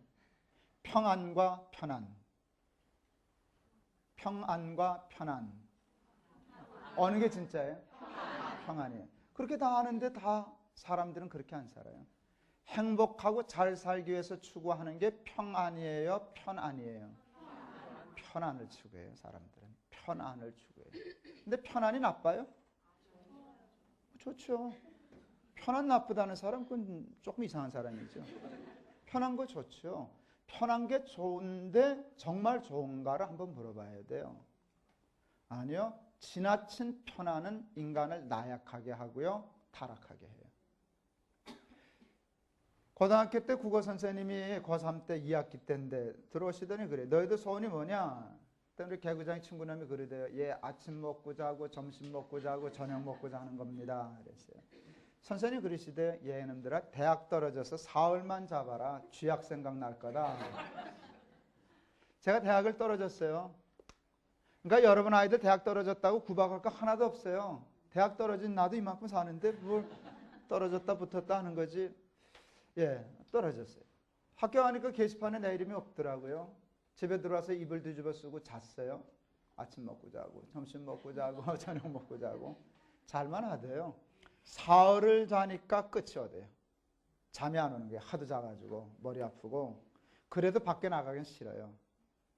평안과 편안. 평안과 편안. 어느 게 진짜예요? 평안이에요. 그렇게 다 아는데 다 사람들은 그렇게 안 살아요. 행복하고 잘 살기 위해서 추구하는 게 평안이에요? 편안이에요? 편안을 추구해요. 사람들은 편안을 추구해요. 근데 편안이 나빠요? 좋죠. 편안 나쁘다는 사람 그건 조금 이상한 사람이죠. 편한 거 좋죠. 편한 게 좋은데 정말 좋은가를 한번 물어봐야 돼요. 아니요. 지나친 편안은 인간을 나약하게 하고요. 타락하게 해요. 고등학교 때 국어 선생님이 고3 때 2학기 때인데 들어오시더니 그래. 너희들 소원이 뭐냐? 우리 개구장 친구놈이 그러대요. 예, 아침 먹고 자고 점심 먹고 자고 저녁 먹고 자는 겁니다. 그랬어요. 선생님이 그러시대요. 예, 놈들아 대학 떨어져서 사흘만 잡아라. 쥐약 생각 날 거다. 제가 대학을 떨어졌어요. 그러니까 여러분 아이들 대학 떨어졌다고 구박할 거 하나도 없어요. 대학 떨어진 나도 이만큼 사는데 뭘 떨어졌다 붙었다 하는 거지. 예, 떨어졌어요. 학교 가니까 게시판에 내 이름이 없더라고요. 집에 들어와서 이불 뒤집어 쓰고 잤어요. 아침 먹고 자고 점심 먹고 자고 저녁 먹고 자고 잘만 하대요. 사흘을 자니까 끝이 어때요? 잠이 안 오는 게 하도 자가지고 머리 아프고 그래도 밖에 나가긴 싫어요.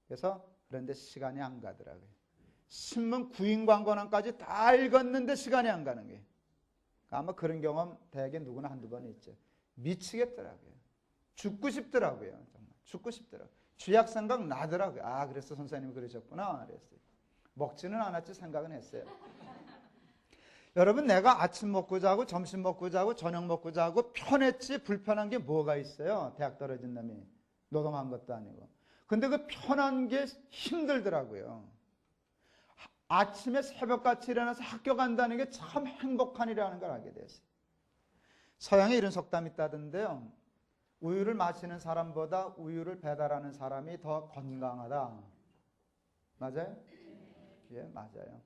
그래서 그런데 시간이 안 가더라고요. 신문 구인광고난까지 다 읽었는데 시간이 안 가는 게. 아마 그런 경험 대개 누구나 한두 번 있죠. 미치겠더라고요. 죽고 싶더라고요. 정말 죽고 싶더라고요. 쥐약 생각 나더라고요. 아, 그래서 선생님이 그러셨구나. 그랬어요. 먹지는 않았지 생각은 했어요. 여러분, 내가 아침 먹고 자고 점심 먹고 자고 저녁 먹고 자고 편했지 불편한 게 뭐가 있어요? 대학 떨어진 놈이 노동한 것도 아니고. 근데 그 편한 게 힘들더라고요. 아침에 새벽같이 일어나서 학교 간다는 게 참 행복한 일이라는 걸 알게 됐어요. 서양에 이런 속담이 있다던데요. 우유를 마시는 사람보다 우유를 배달하는 사람이 더 건강하다. 맞아요? 예, 맞아요.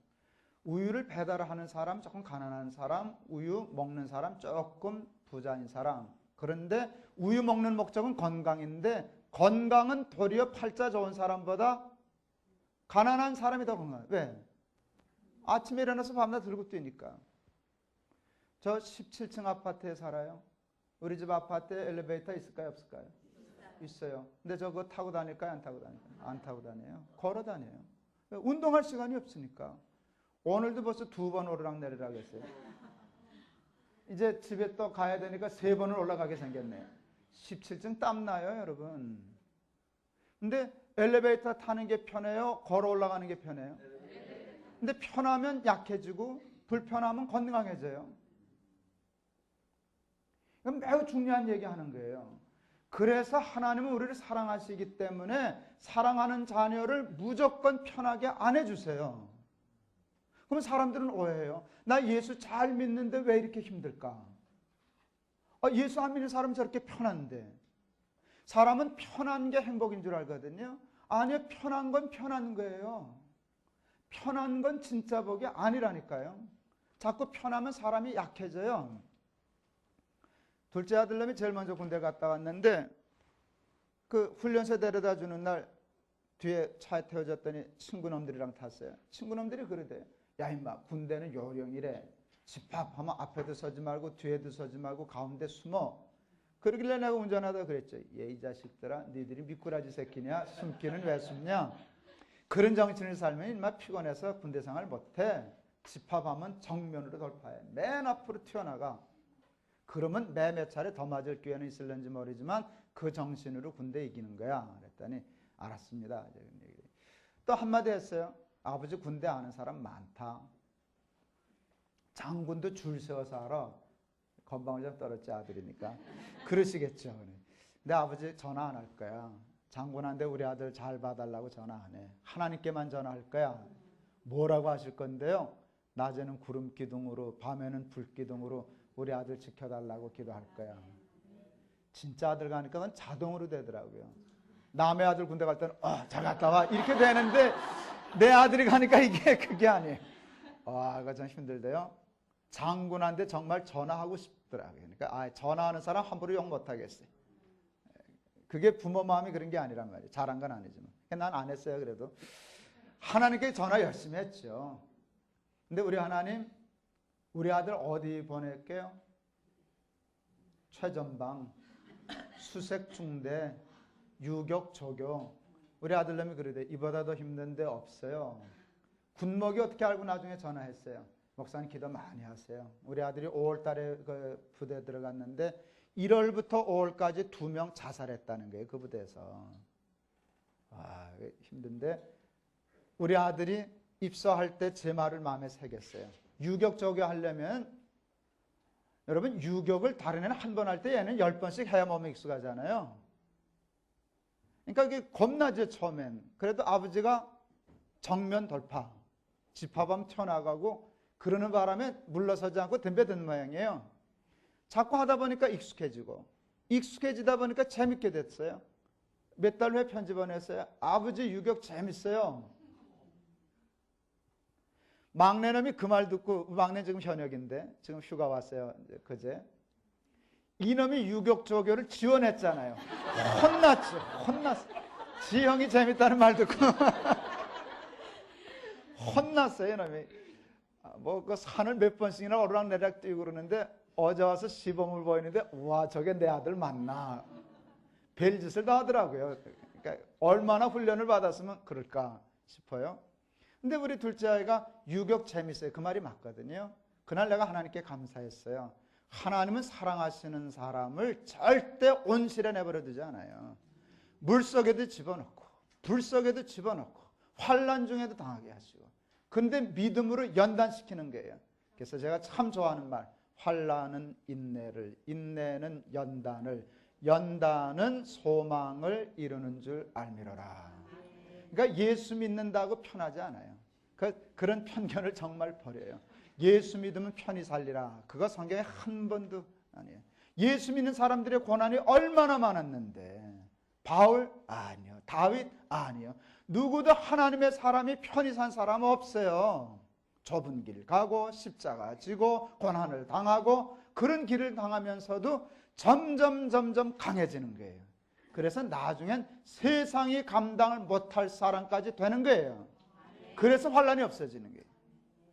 우유를 배달하는 사람, 조금 가난한 사람, 우유 먹는 사람, 조금 부자인 사람. 그런데 우유 먹는 목적은 건강인데 건강은 도리어 팔자 좋은 사람보다 가난한 사람이 더 건강해요. 왜? 아침에 일어나서 밤낮 들고 뛰니까. 저 17층 아파트에 살아요. 우리 집 아파트에 엘리베이터 있을까요? 없을까요? 있어요. 근데 저 그거 타고 다닐까요? 안 타고 다닐까요? 안 타고 다녀요. 걸어 다녀요. 운동할 시간이 없으니까. 오늘도 벌써 2번 오르락내리락 했어요. 이제 집에 또 가야 되니까 3번을 올라가게 생겼네요. 17층 땀나요, 여러분. 근데 엘리베이터 타는 게 편해요? 걸어 올라가는 게 편해요? 근데 편하면 약해지고 불편하면 건강해져요. 이건 매우 중요한 얘기 하는 거예요. 그래서 하나님은 우리를 사랑하시기 때문에 사랑하는 자녀를 무조건 편하게 안 해주세요. 그럼 사람들은 오해해요. 나 예수 잘 믿는데 왜 이렇게 힘들까? 예수 안 믿는 사람은 저렇게 편한데. 사람은 편한 게 행복인 줄 알거든요. 아니요, 편한 건 편한 거예요. 편한 건 진짜 복이 아니라니까요. 자꾸 편하면 사람이 약해져요. 둘째 아들놈이 제일 먼저 군대 갔다 왔는데 그 훈련소 데려다 주는 날 뒤에 차에 태워줬더니 친구놈들이랑 탔어요. 친구놈들이 그러대요. 야 임마, 군대는 요령이래. 집합하면 앞에도 서지 말고 뒤에도 서지 말고 가운데 숨어. 그러길래 내가 운전하다 그랬죠. 이 자식들아, 니들이 미꾸라지 새끼냐? 숨기는 왜 숨냐? 그런 정신을 살면 인마 피곤해서 군대 생활 못해. 집합하면 정면으로 돌파해. 맨 앞으로 튀어나가. 그러면 매 몇 차례 더 맞을 기회는 있을는지 모르지만 그 정신으로 군대 이기는 거야. 그랬더니 알았습니다. 또 한마디 했어요. 아버지 군대 아는 사람 많다. 장군도 줄 세워서 알아. 건방을 좀 떨었지 아들이니까. 그러시겠죠. 근데 아버지 전화 안 할 거야. 장군한테 우리 아들 잘 봐달라고 전화 안 해. 하나님께만 전화할 거야. 뭐라고 하실 건데요? 낮에는 구름 기둥으로 밤에는 불 기둥으로 우리 아들 지켜달라고 기도할 거야. 진짜 아들 가니까 그건 자동으로 되더라고요. 남의 아들 군대 갈 때는 잘 갔다 와 이렇게 되는데 내 아들이 가니까 이게 그게 아니에요. 그거 좀 힘들대요. 장군한테 정말 전화하고 싶더라고요. 그러니까 전화하는 사람 함부로 욕 못하겠어요. 그게 부모 마음이 그런 게 아니란 말이에요. 잘한 건 아니지만. 난 안 했어요. 그래도 하나님께 전화 열심히 했죠. 근데 우리 하나님, 우리 아들 어디 보낼게요? 최전방, 수색중대, 유격, 조교. 우리 아들놈이 그러대. 이보다 더 힘든 데 없어요. 군목이 어떻게 알고 나중에 전화했어요. 목사님 기도 많이 하세요. 우리 아들이 5월 달에 그 부대 들어갔는데 1월부터 5월까지 2명 자살했다는 거예요. 그 부대에서. 힘든데 우리 아들이 입소할 때 제 말을 마음에 새겼어요. 유격 조교 하려면 여러분 유격을 다른 애는 한 번 할 때 얘는 10번씩 해야 몸에 익숙하잖아요. 그러니까 이게 겁나죠 처음엔. 그래도 아버지가 정면 돌파, 집합하면 튀어나가고 그러는 바람에 물러서지 않고 덤벼든 모양이에요. 자꾸 하다 보니까 익숙해지다 보니까 재밌게 됐어요. 몇 달 후에 편지 보냈어요. 아버지 유격 재밌어요. 막내놈이 그 말 듣고, 막내 지금 현역인데 지금 휴가 왔어요. 그제 이놈이 유격 조교를 지원했잖아요. 혼났어. 지 형이 재밌다는 말 듣고 혼났어요. 이놈이 그 산을 몇 번씩이나 오르락내리락 뛰고 그러는데 어제 와서 시범을 보이는데 와 저게 내 아들 맞나 별짓을 다 하더라고요. 그러니까 얼마나 훈련을 받았으면 그럴까 싶어요. 근데 우리 둘째 아이가 유격 재밌어요. 그 말이 맞거든요. 그날 내가 하나님께 감사했어요. 하나님은 사랑하시는 사람을 절대 온실에 내버려 두지 않아요. 물속에도 집어넣고 불속에도 집어넣고 환난 중에도 당하게 하시고 근데 믿음으로 연단시키는 거예요. 그래서 제가 참 좋아하는 말, 환난은 인내를, 인내는 연단을, 연단은 소망을 이루는 줄 알미로라. 그러니까 예수 믿는다고 편하지 않아요. 그런 편견을 정말 버려요. 예수 믿으면 편히 살리라. 그거 성경에 한 번도 아니에요. 예수 믿는 사람들의 고난이 얼마나 많았는데 바울? 아니요. 다윗? 아니요. 누구도 하나님의 사람이 편히 산 사람 없어요. 좁은 길 가고 십자가 지고 고난을 당하고 그런 길을 당하면서도 점점 강해지는 거예요. 그래서 나중엔 세상이 감당을 못할 사람까지 되는 거예요. 그래서 환난이 없어지는 거예요.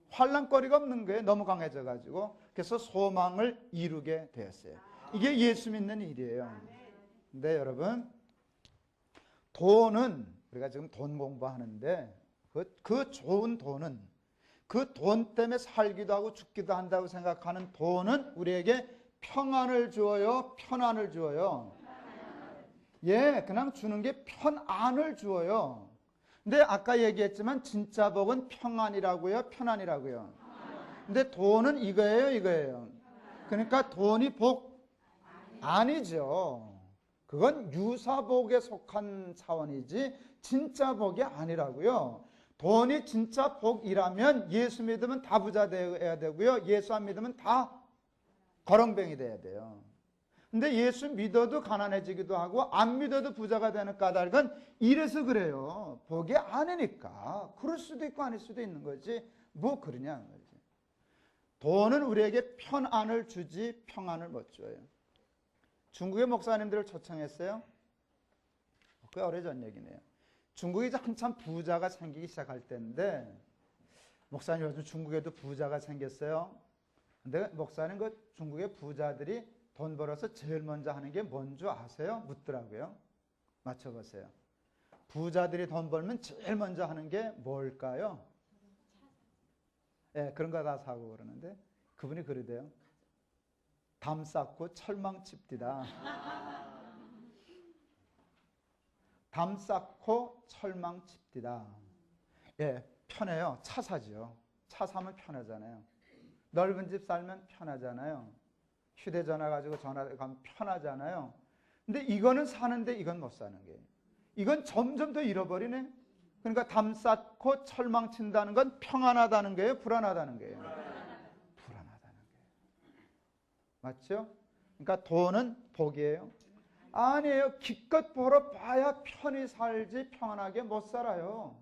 환난거리가 없는 거예요. 너무 강해져가지고 그래서 소망을 이루게 되었어요. 이게 예수 믿는 일이에요. 근데 여러분, 돈은, 우리가 지금 돈 공부하는데 그 좋은 돈은, 그 돈 때문에 살기도 하고 죽기도 한다고 생각하는 돈은 우리에게 평안을 주어요, 편안을 주어요? 예, 그냥 주는 게 편안을 주어요. 근데 아까 얘기했지만 진짜 복은 평안이라고요, 편안이라고요? 근데 돈은 이거예요, 이거예요? 그러니까 돈이 복 아니죠. 그건 유사복에 속한 차원이지 진짜 복이 아니라고요. 돈이 진짜 복이라면 예수 믿으면 다 부자 되어야 되고요, 예수 안 믿으면 다 거렁뱅이 돼야 돼요. 근데 예수 믿어도 가난해지기도 하고 안 믿어도 부자가 되는 까닭은 이래서 그래요. 복이 아니니까. 그럴 수도 있고 아닐 수도 있는 거지 뭐 그러냐 말이지. 돈은 우리에게 편안을 주지 평안을 못 줘요. 중국의 목사님들을 초청했어요. 꽤 오래전 얘기네요. 중국이 이제 한참 부자가 생기기 시작할 때인데, 목사님 요즘 중국에도 부자가 생겼어요. 근데 목사님 그 중국의 부자들이 돈 벌어서 제일 먼저 하는 게 뭔 줄 아세요? 묻더라고요. 맞춰보세요. 부자들이 돈 벌면 제일 먼저 하는 게 뭘까요? 예, 그런 거 다 사고 그러는데 그분이 그러대요. 담 쌓고 철망 칩디다. 담 쌓고 철망 칩디다. 예, 편해요. 차 사죠. 차 사면 편하잖아요. 넓은 집 살면 편하잖아요. 휴대전화 가지고 전화 가면 편하잖아요. 근데 이거는 사는데 이건 못 사는 거예요. 이건 점점 더 잃어버리네. 그러니까 담 쌓고 철망 친다는 건 평안하다는 거예요, 불안하다는 거예요? 불안하다는 거예요. 맞죠? 그러니까 돈은 복이에요? 아니에요. 기껏 벌어봐야 편히 살지 평안하게 못 살아요.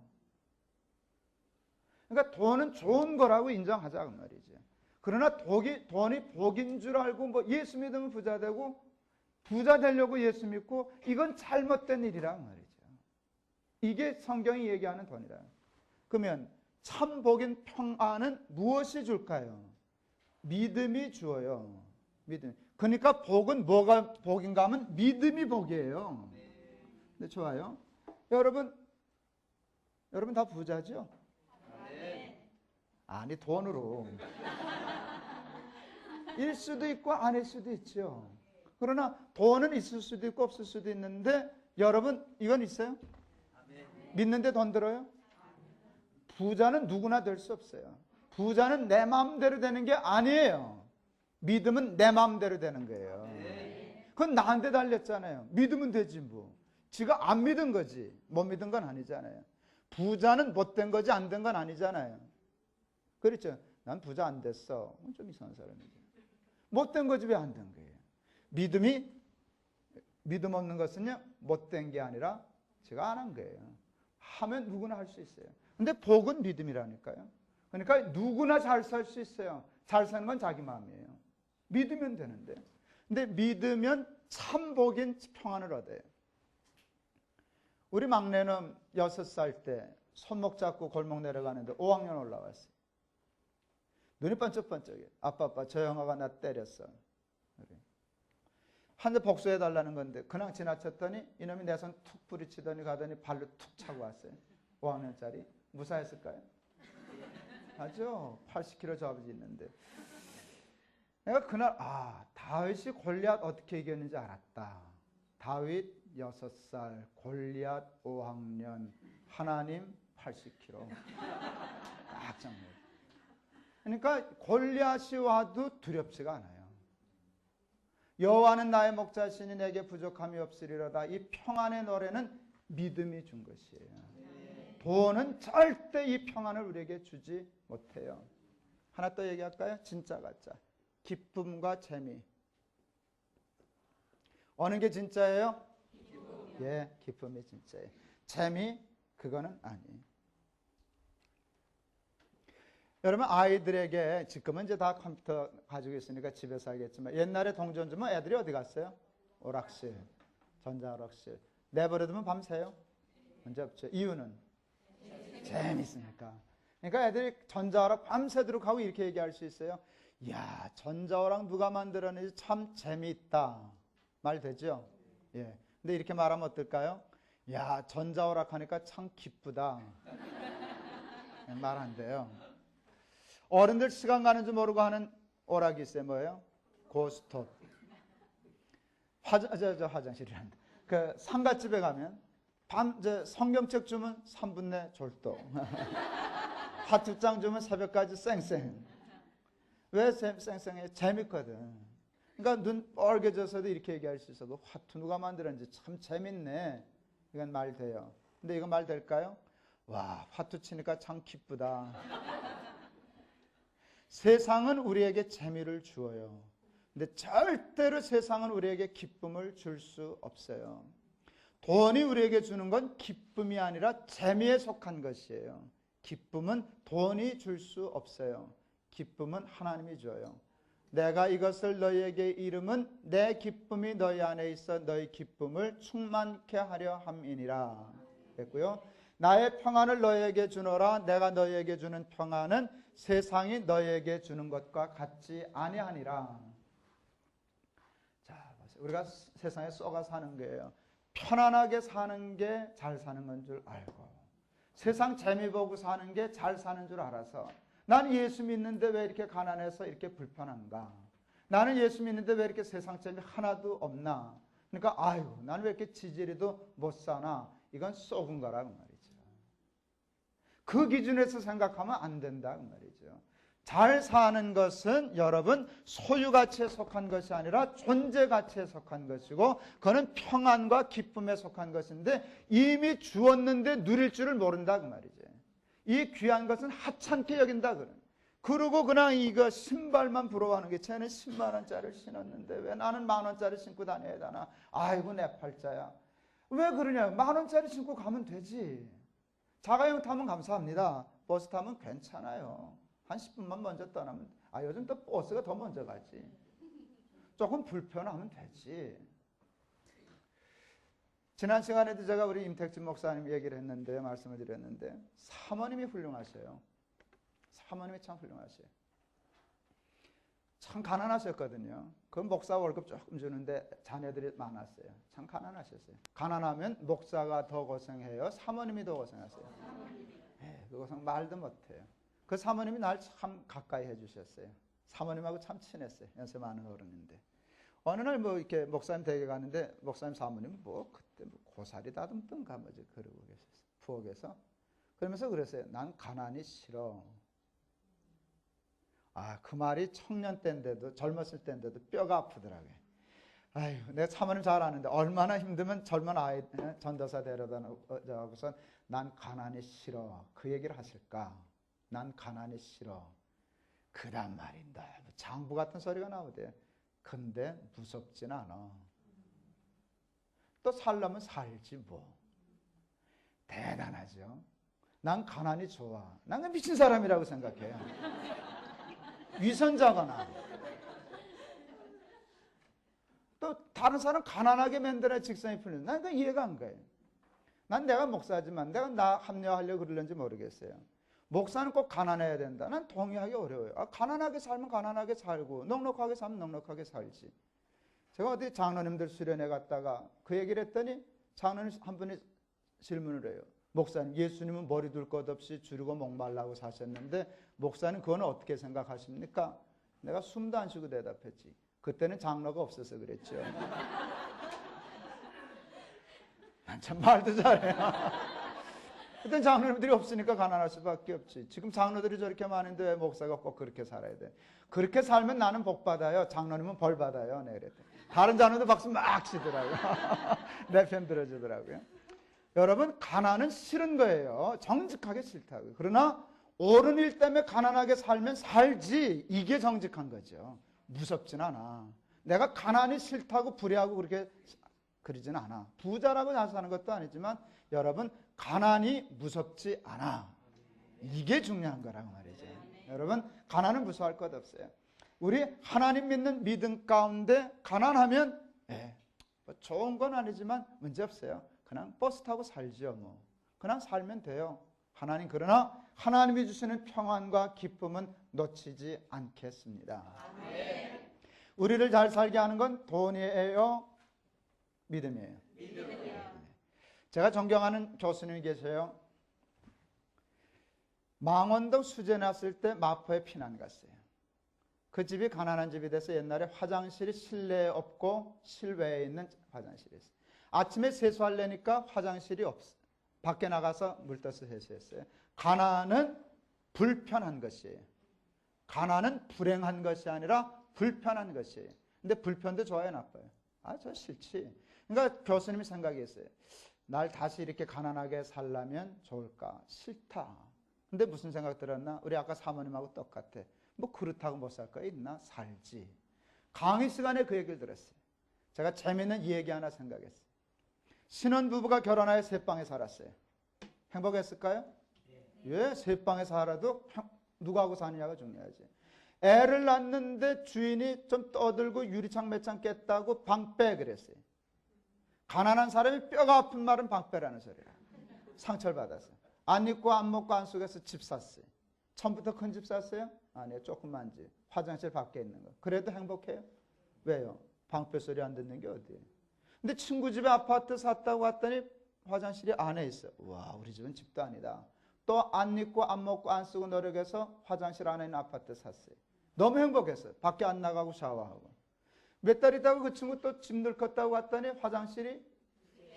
그러니까 돈은 좋은 거라고 인정하자 그 말이죠. 그러나 돈이 복인 줄 알고 뭐 예수 믿으면 부자 되고 부자 되려고 예수 믿고 이건 잘못된 일이란 말이죠. 이게 성경이 얘기하는 돈이라. 그러면 참 복인 평안은 무엇이 줄까요? 믿음이 주어요. 믿음. 그러니까 복은 뭐가 복인가 하면 믿음이 복이에요. 네, 좋아요. 여러분 다 부자죠? 아니 돈으로. 일 수도 있고 아닐 수도 있죠. 그러나 돈은 있을 수도 있고 없을 수도 있는데 여러분 이건 있어요? 믿는데 돈 들어요? 부자는 누구나 될 수 없어요. 부자는 내 마음대로 되는 게 아니에요. 믿음은 내 마음대로 되는 거예요. 그건 나한테 달렸잖아요. 믿으면 되지 뭐. 지가 안 믿은 거지. 못 믿은 건 아니잖아요. 부자는 못된 거지 안 된 건 아니잖아요. 그렇죠. 난 부자 안 됐어. 좀 이상한 사람이죠. 못된 거지 왜 안 된 거예요? 믿음 없는 것은요 못된 게 아니라 제가 안 한 거예요. 하면 누구나 할 수 있어요. 근데 복은 믿음이라니까요. 그러니까 누구나 잘 살 수 있어요. 잘 사는 건 자기 마음이에요. 믿으면 되는데. 근데 믿으면 참 복인 평안을 얻어요. 우리 막내는 6살 때 손목 잡고 골목 내려가는데 5학년 올라왔어요. 눈이 번쩍번쩍해. 아빠 저 형아가 나 때렸어. 그래. 한 대 복수해달라는 건데 그냥 지나쳤더니 이놈이 내 손 툭 부딪히더니 가더니 발로 툭 차고 왔어요. 5학년짜리. 무사했을까요? 아죠. 80kg 저아버지 있는데. 내가 그날 다윗이 골리앗 어떻게 이겼는지 알았다. 다윗 6살, 골리앗 5학년, 하나님 80kg. 딱 정말. 그러니까 골리앗이 와도 두렵지가 않아요. 여호와는 나의 목자시니 내게 부족함이 없으리로다. 이 평안의 노래는 믿음이 준 것이에요. 돈은 절대 이 평안을 우리에게 주지 못해요. 하나 더 얘기할까요? 진짜 가짜. 기쁨과 재미. 어느 게 진짜예요? 예, 기쁨이 진짜예요. 재미, 그거는 아니에요. 여러분 아이들에게 지금은 이제 다 컴퓨터 가지고 있으니까 집에서 하겠지만 옛날에 동전 주면 애들이 어디 갔어요? 오락실, 전자오락실. 내버려두면 밤새요? 문제 없죠. 이유는? 재밌으니까. 그러니까 애들이 전자오락 밤새도록 하고 이렇게 얘기할 수 있어요. 이야, 전자오락 누가 만들었는지 참 재미있다 말 되죠? 예. 근데 이렇게 말하면 어떨까요? 야, 전자오락 하니까 참 기쁘다 말 안 돼요. 어른들 시간 가는 줄 모르고 하는 오락이 있어요. 뭐예요? 고스톱. 화장실이란다. 그 상가집에 가면 성경책 주면 3분 내 졸도. 하트장 주면 새벽까지 쌩쌩. 왜 쌩쌩해? 재밌거든. 그러니까 눈 빨개져서도 이렇게 얘기할 수 있어. 그 화투 누가 만들었는지 참 재밌네. 이건 말 돼요. 근데 이거 말 될까요? 와, 화투 치니까 참 기쁘다. 세상은 우리에게 재미를 주어요. 근데 절대로 세상은 우리에게 기쁨을 줄 수 없어요. 돈이 우리에게 주는 건 기쁨이 아니라 재미에 속한 것이에요. 기쁨은 돈이 줄 수 없어요. 기쁨은 하나님이 줘요. 내가 이것을 너희에게 이름은 내 기쁨이 너희 안에 있어 너희 기쁨을 충만케 하려 함이니라 했고요. 나의 평안을 너희에게 주노라. 내가 너희에게 주는 평안은 세상이 너희에게 주는 것과 같지 아니하니라. 자, 우리가 세상에 쏘가 사는 거예요. 편안하게 사는 게 잘 사는 건 줄 알고, 세상 재미 보고 사는 게 잘 사는 줄 알아서, 나는 예수 믿는데 왜 이렇게 가난해서 이렇게 불편한가? 나는 예수 믿는데 왜 이렇게 세상 재미 하나도 없나? 그러니까 아유, 나는 왜 이렇게 지지리도 못 사나? 이건 썩은 거라고 말이죠. 그 기준에서 생각하면 안 된다고 말이죠. 잘 사는 것은 여러분 소유 가치에 속한 것이 아니라 존재 가치에 속한 것이고, 그거는 평안과 기쁨에 속한 것인데 이미 주었는데 누릴 줄을 모른다 그 말이죠. 이 귀한 것은 하찮게 여긴다 그런. 그러고 그냥 이거 신발만 부러워하는 게, 쟤는 10만 원짜리를 신었는데 왜 나는 10,000원짜리 신고 다녀야 되나? 아이고 내 팔자야. 왜 그러냐? 10,000원짜리 신고 가면 되지. 자가용 타면 감사합니다. 버스 타면 괜찮아요. 한 10분만 먼저 떠나면, 요즘 또 버스가 더 먼저 가지. 조금 불편하면 되지. 지난 시간에도 제가 우리 임택진 목사님 얘기를 했는데, 말씀을 드렸는데, 사모님이 훌륭하셔요. 사모님이 참 훌륭하셔요. 참 가난하셨거든요. 그 목사 월급 조금 주는데 자녀들이 많았어요. 참 가난하셨어요. 가난하면 목사가 더 고생해요? 사모님이 더 고생하세요? 네, 그 고생 말도 못해요. 그 사모님이 날 참 가까이 해주셨어요. 사모님하고 참 친했어요. 연세 많은 어른인데. 어느 날 뭐 이렇게 목사님 댁에 가는데, 목사님 사모님 그때 고사리 다듬던가 뭐지 그러고 계셨어요. 부엌에서. 그러면서 그랬어요. 난 가난이 싫어. 그 말이 청년 때인데도, 젊었을 때인데도 뼈가 아프더라고요. 아유, 내가 사모님 잘 아는데 얼마나 힘들면 젊은 아이 전도사 데려다 놓고서 난 가난이 싫어. 그 얘기를 하실까? 난 가난이 싫어. 그단 말인다. 장부 같은 소리가 나오대. 근데 무섭진 않아. 또 살려면 살지 뭐. 대단하죠. 난 가난이 좋아. 난 미친 사람이라고 생각해요. 위선자거나. 또 다른 사람 가난하게 만들어야 직성이 풀리는. 난 그거 이해가 안 가요. 난 내가 목사지만 내가 나 합리화하려고 그러는지 모르겠어요. 목사는 꼭 가난해야 된다. 난 동의하기 어려워요. 가난하게 살면 가난하게 살고, 넉넉하게 살면 넉넉하게 살지. 제가 어디 장로님들 수련회 갔다가 그 얘기를 했더니 장로님 한 분이 질문을 해요. 목사님, 예수님은 머리 둘 것 없이 줄이고 목말라고 사셨는데 목사님 그건 어떻게 생각하십니까? 내가 숨도 안 쉬고 대답했지. 그때는 장로가 없어서 그랬죠. 난 참 말도 잘해요. 그때 장로님들이 없으니까 가난할 수밖에 없지. 지금 장로들이 저렇게 많은데 왜 목사가 꼭 그렇게 살아야 돼? 그렇게 살면 나는 복 받아요. 장로님은 벌 받아요. 네, 그랬더니. 다른 장로들 박수 막 치더라고요. 내 편 들어주더라고요. 여러분, 가난은 싫은 거예요. 정직하게 싫다고요. 그러나 옳은 일 때문에 가난하게 살면 살지. 이게 정직한 거죠. 무섭진 않아. 내가 가난이 싫다고 불의하고 그렇게 그러진 않아. 부자라고 잘 사는 것도 아니지만 여러분, 가난이 무섭지 않아. 이게 중요한 거라고 말이죠. 여러분, 가난은 무서워할 것 없어요. 우리 하나님 믿는 믿음 가운데 가난하면 뭐 좋은 건 아니지만 문제 없어요. 그냥 버스 타고 살죠. 뭐 그냥 살면 돼요. 하나님, 그러나 하나님이 주시는 평안과 기쁨은 놓치지 않겠습니다. 우리를 잘 살게 하는 건 돈이에요? 믿음이에요? 제가 존경하는 교수님이 계세요. 망원동 수재 났을 때 마포에 피난 갔어요. 그 집이 가난한 집이 돼서 옛날에 화장실이 실내에 없고 실외에 있는 화장실이었어요. 아침에 세수하려니까 화장실이 없어요. 밖에 나가서 물 떠서 세수했어요. 가난은 불편한 것이에요. 가난은 불행한 것이 아니라 불편한 것이에요. 근데 불편도 좋아요, 나빠요? 저 싫지. 그러니까 교수님이 생각했어요. 날 다시 이렇게 가난하게 살려면 좋을까? 싫다. 근데 무슨 생각 들었나? 우리 아까 사모님하고 똑같아. 뭐 그렇다고 못 살 거 있나? 살지. 강의 시간에 그 얘기를 들었어요. 제가 재미있는 얘기 하나 생각했어요. 신혼부부가 결혼하여 새 방에 살았어요. 행복했을까요? 예, 새 방에 살아도 누구하고 사느냐가 중요하지. 애를 낳는데 주인이 좀 떠들고 유리창 몇 창 깼다고 방 빼 그랬어요. 가난한 사람이 뼈가 아픈 말은 방 빼라는 소리라. 상처를 받았어요. 안 입고 안 먹고 안 속에서 집 샀어요. 처음부터 큰 집 샀어요? 아니요, 조그만 집. 화장실 밖에 있는 거. 그래도 행복해요? 왜요? 방패 소리 안 듣는 게 어디예요? 근데 친구 집에 아파트 샀다고 왔더니 화장실이 안에 있어. 와, 우리 집은 집도 아니다. 또 안 입고 안 먹고 안 쓰고 노력해서 화장실 안에 있는 아파트 샀어요. 너무 행복했어요. 밖에 안 나가고 샤워하고. 몇 달 있다가 그 친구 또 집 늙었다고 왔더니 화장실이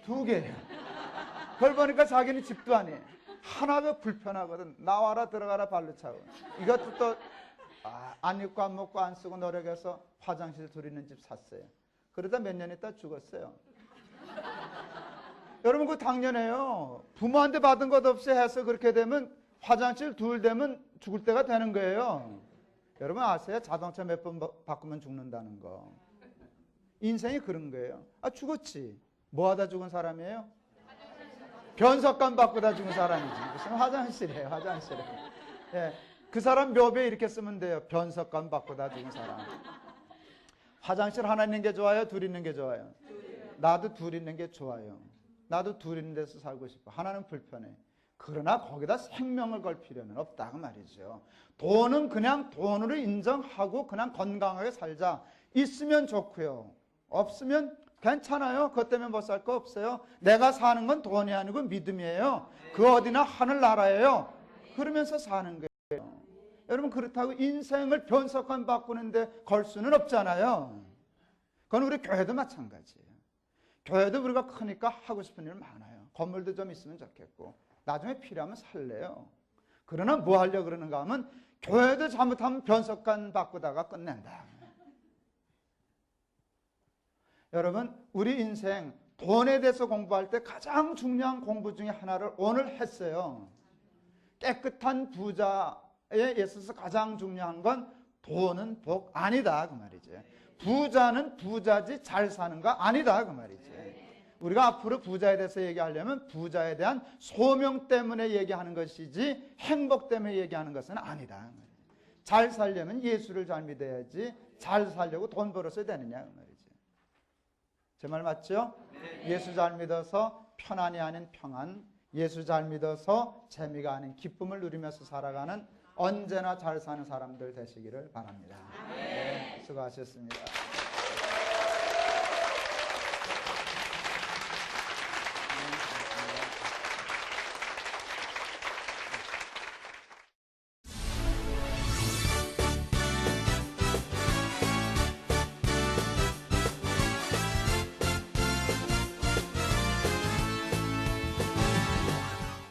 2개예요. 그걸 보니까 자기는 집도 아니에요. 하나도 불편하거든. 나와라 들어가라 발로 차고. 이것도 또 안 입고 안 먹고 안 쓰고 노력해서 화장실 둘 있는 집 샀어요. 그러다 몇 년 있다 죽었어요. 여러분 그거 당연해요. 부모한테 받은 것 없이 해서 그렇게 되면 화장실 둘 되면 죽을 때가 되는 거예요. 여러분 아세요? 자동차 몇 번 바꾸면 죽는다는 거. 인생이 그런 거예요. 죽었지. 뭐 하다 죽은 사람이에요? 변석관 바꾸다 죽은 사람이지. 무슨 화장실이에요, 화장실에. 예, 그 사람 묘비에 이렇게 쓰면 돼요. 변석관 바꾸다 죽은 사람. 화장실 하나 있는 게 좋아요? 둘 있는 게 좋아요? 나도 둘 있는 게 좋아요. 나도 둘 있는 데서 살고 싶어. 하나는 불편해. 그러나 거기다 생명을 걸 필요는 없다고 말이죠. 돈은 그냥 돈으로 인정하고 그냥 건강하게 살자. 있으면 좋고요. 없으면 괜찮아요. 그것 때문에 못 살 거 없어요. 내가 사는 건 돈이 아니고 믿음이에요. 그 어디나 하늘나라예요. 그러면서 사는 거예요. 여러분 그렇다고 인생을 변석관 바꾸는데 걸 수는 없잖아요. 그건 우리 교회도 마찬가지예요. 교회도 우리가 크니까 하고 싶은 일 많아요. 건물도 좀 있으면 좋겠고 나중에 필요하면 살래요. 그러나 뭐 하려고 그러는가 하면 교회도 잘못하면 변석관 바꾸다가 끝낸다. 여러분 우리 인생 돈에 대해서 공부할 때 가장 중요한 공부 중에 하나를 오늘 했어요. 깨끗한 부자에 있어서 가장 중요한 건 돈은 복 아니다 그 말이죠. 부자는 부자지 잘 사는 거 아니다 그 말이죠. 우리가 앞으로 부자에 대해서 얘기하려면 부자에 대한 소명 때문에 얘기하는 것이지 행복 때문에 얘기하는 것은 아니다. 잘 살려면 예수를 잘 믿어야지 잘 살려고 돈 벌어서 되느냐 그 말이죠. 제 말 맞죠? 예수 잘 믿어서 편안이 아닌 평안, 예수 잘 믿어서 재미가 아닌 기쁨을 누리면서 살아가는 언제나 잘 사는 사람들 되시기를 바랍니다. 수고하셨습니다.